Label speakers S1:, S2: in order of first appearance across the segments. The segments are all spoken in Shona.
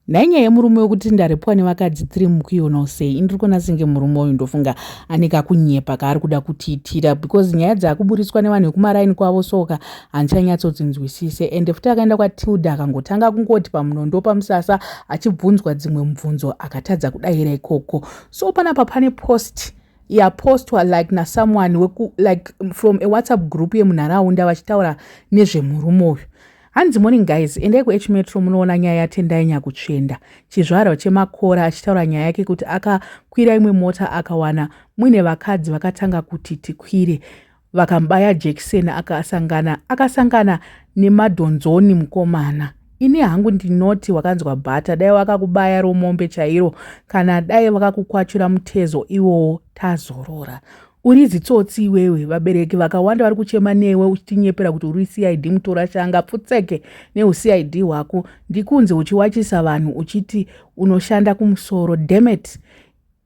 S1: Nanyaya yemurume wekuti ndarepwa nevakadzi 3 mukuiona sei, indiri kuona senge murume uyu ndofunga ane kakunyepa kaari kuda kutiitira, because nyaya dzaakuburiswa nevanhu vekumaraini kwavo soka handichanyatsotinzwisise. Ende futi akaenda kwaTilda akangotanga kungoti pamunondo pamusasa achibvunzwa dzimwe mubvunzo akatadza kudayira ikoko. So panapa pane post yapostwa like nasomeone like from a WhatsApp group yemunharaunda vachitaura nezvemurume uyu. Hanzi morning guys, endai kuHmetro munoona nyaya yaTendai Nyakutsvenda, chizvarwa chemakora achitaura nyaya yake kuti akakwira imwe mota akawana muine vakadzi vakatanga kuti tikwire, vakambaya jekiseni akasangana nemadhonzoni mukomana. Ini hangu ndinoti wakanzwa bhata, dai wakakubaya romombe chairo kana dai vakakukwachura mutezo iwowo tazorora. Urizi tsotsi iwewe, vabereki vakawanda vari kuchema newe uchitinyepera kuti uri CID mutora shanga pfutseke neuCID hwako, ndikunze uchiwachisa vanhu uchiti unoshanda kumusoro. Demet,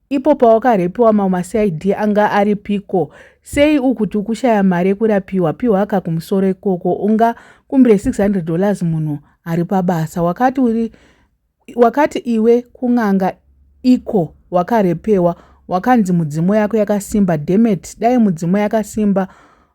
S1: ipo pawakarepiwa maCID anga ari piko, sei ukuti ukushaya mari yekurapiwa, piwa aka kumusoro ikoko, unga kumbire $600 munhu ari pabasa. Wakati iwe kung'anga iko wakarepewa, wakanzi mudzimu yako yakasimba. Demet, dai mudzimu yakasimba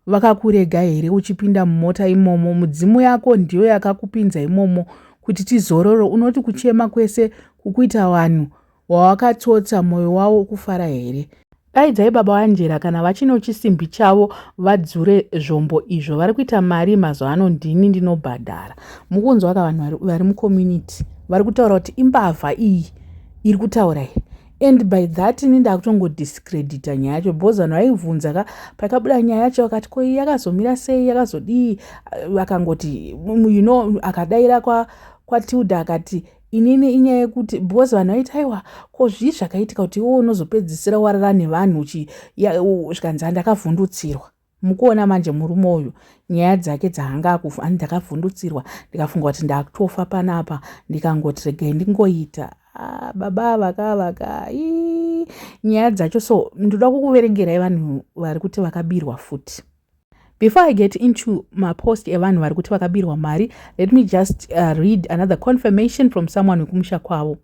S1: vakakurega here uchipinda mumota imomo? Mudzimu yako ndiyo yakakupinza imomo kuti tizororo. Unoti kuchema kwese kukuita vanhu wawakatsotsa moyo wavo kufara here? Daidzai baba vaNjera kana vachino chisimbi chavo vadzure zvombo izvo. Vari kuita mari mazuva ano, ndini ndinobhadhara. Mukunzwa ka vanhu vari mucommunity vari kutaura kuti imbavha iyi iri kutaura here. And by that ninda kutongodiscredita nyaya yacho, because vanhu vaibvunza pakabuda nyaya yacho vakati ko yakazomira sei, yakazodii, vakangoti akadaira kwaTilda akati inini inyaya yekuti, because vanhu vaiti aiwa ko zvii zvakaitika kuti iwo unozopedzisira warara nevanhu zvikanzi handakavhundutsirwa. Mukuona manje murume uyu nyaya dzake dzahanga ndakavhundutsirwa, ndikafunga kuti ndakutofa panapa, ndikangoti regai ndingoita baba vaka nyaya dzacho. So ndoda kukuverengerai vanhu vari kuti vakabirwa futi. Before I get into my post evanhu vari kuti vakabirwa mari, let me just read another confirmation from someone wekumusha kwavo.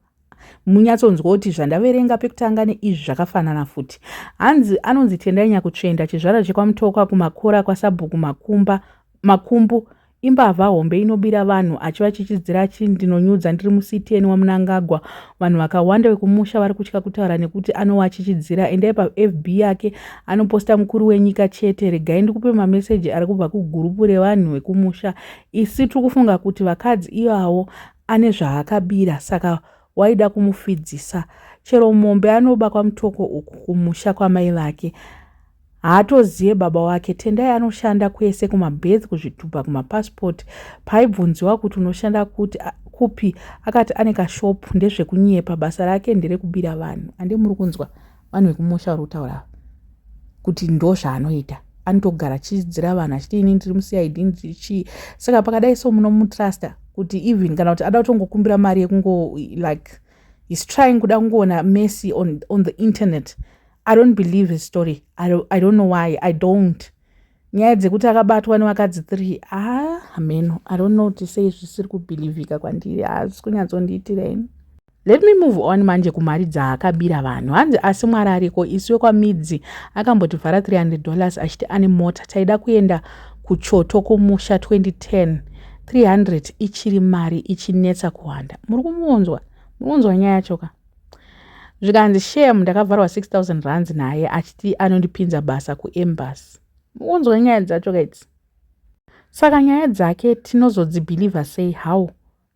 S1: Munyatsonzwa kuti zvandaverenga pekutanga neizvi zvakafanana futi. Anonzi Tendai Nyakutsvenda, chizvarwa chekwaMutokwa, kumakora kwaSabhuku Makumbu, imbavha hombe inobira vanhu achiva chichidzira ndinonyudza ndiri muCTN waMunangagwa. Vanhu vakawanda vekumusha vari kutya kutaura nekuti anowa chichidzira. Endai paFB yake anoposta mukuru wenyika chete. Regai ndikupe mameseji ari kubva kugurupu revanhu vekumusha. Isi tiri kufunga kuti vakadzi ivavo ane zvaakabira, saka waida kumufidzisa. Chero mombe anoba kwaMutoko uku kumusha kwamai vake, haatoziye baba wake. Tendai anoshanda kwese, kumabirth, kuzvitupa, kumapasipoti. Paibvunziwa kuti unoshanda kupi, akati ane kashopu, ndezvekunyepa, basa rake nderekubira vanhu. Ande muri kunzwa vanhu vekumusha vari kutaura kuti ndo zvaanoita, anotogara achidzidzira vanhu achiti ini ndiri muCID ndichii. Saka pakadai so munomutrasta kuti even kana kuti ada kutongokumbira mari yekungo like he's trying kuda kungoona Messi on the internet. I don't believe his story. I don't know why. I don't. Nyaya dzekuti akabatwa nevakadzi 3. Amen. I don't know to say zvisiri kubhilivhika kwandiri. Hazvisi kunyatsondiitira ini. Let me move on manje kumari dzaakabira vanhu. Hanzi asi Mwari ariko, isiwe kwaMidzi akambotivhara $300 achiti ane mota. Taida kuenda kuChoto kumusha 2010. 300 ichiri mari ichinetsa kuwanda. Muri kumuonzwa nyaya yacho ka? Zvikanzi shame ndakavharwa R6,000 naye achiti anondipinza basa kuembassy. Muonzwa nyaya dzacho kaidzi. Saka nyaya dzake tinozodzibhilivha sei? How?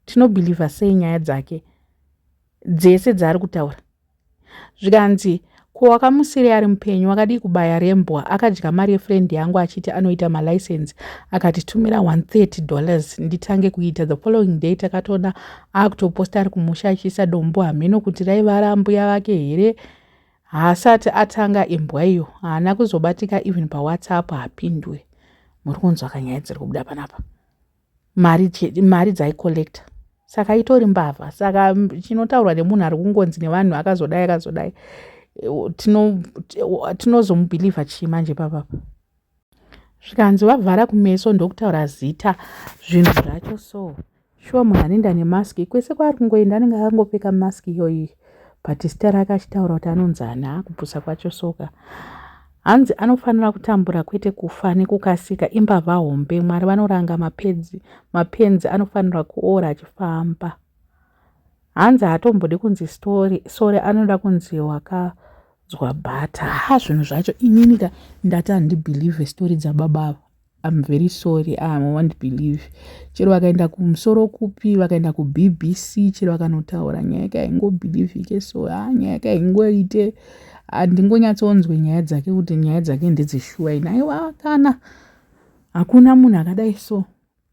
S1: Tinobhilivha sei nyaya dzake dzese dzaari kutaura? Zvikanzi ko wakamusire ari mupenyu, wakadi kubaya rembwa, akadya mari yefriend yangu achiti anoita malicense, akatitumira $130 nditange kuita. The following day takatona akutoposta ari kumusha achiisa dombo hameno kuti raiva mbuya vake here. Haasati atanga imbwa iyo, haana kuzobatika even paWhatsApp hapindwe. Muri kunzwa kanyaya dziri kubuda panapa. Mari dzaikolekta. Saka itori mbavha. Saka chinotaurwa nemunhu ari kungonzi nevanhu akazodai tinozomubhilivha chii manje papapa? Zvikanzi vavhara kumeso ndokutaura zita zvinhu zvacho. So shuwa munhu anoenda nemaski kwese kwaari kungoenda anenge akangopfeka maski iyoyi but zita rake achitaura kuti anonzi ani akupusa kwacho soka hanzi anofanira kutambura kwete kufa nekukasika imbavha hombe mwari vanoranga mapenzi anofanira kuora achifamba hanzi hatombodi kunzi sori anoda kunzi wakadzwa bhata zvinhu zvacho ininika ndati handibhelieve stori dzababa I'm very sorry I won't believe chero vakaenda kumusoro kupi vakaenda kuBBC chero vakanotaura nyaya yake haingobhilivhike so nyaya yake haingoite handingonyatsonzwe nyaya dzake kuti nyaya dzake ndedzeshuwa ina aiwa kana hakuna munhu akadai so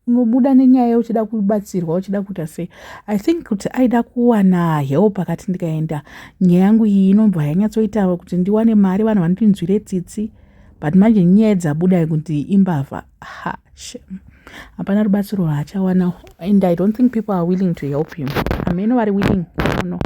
S1: unobuda nenyaya uchida kubatsirwa uchida kuita sei I think kuti aida kuwana help akati ndikaenda nyaya yangu iyi inombva yanyatsoita kuti ndiwane mari vanhu vanondinzwire tsitsi but manje nyaya dzabuda kuti imbavha hapana rubatsiro rwaachawana and I don't think people are willing to help him ameno vari willing no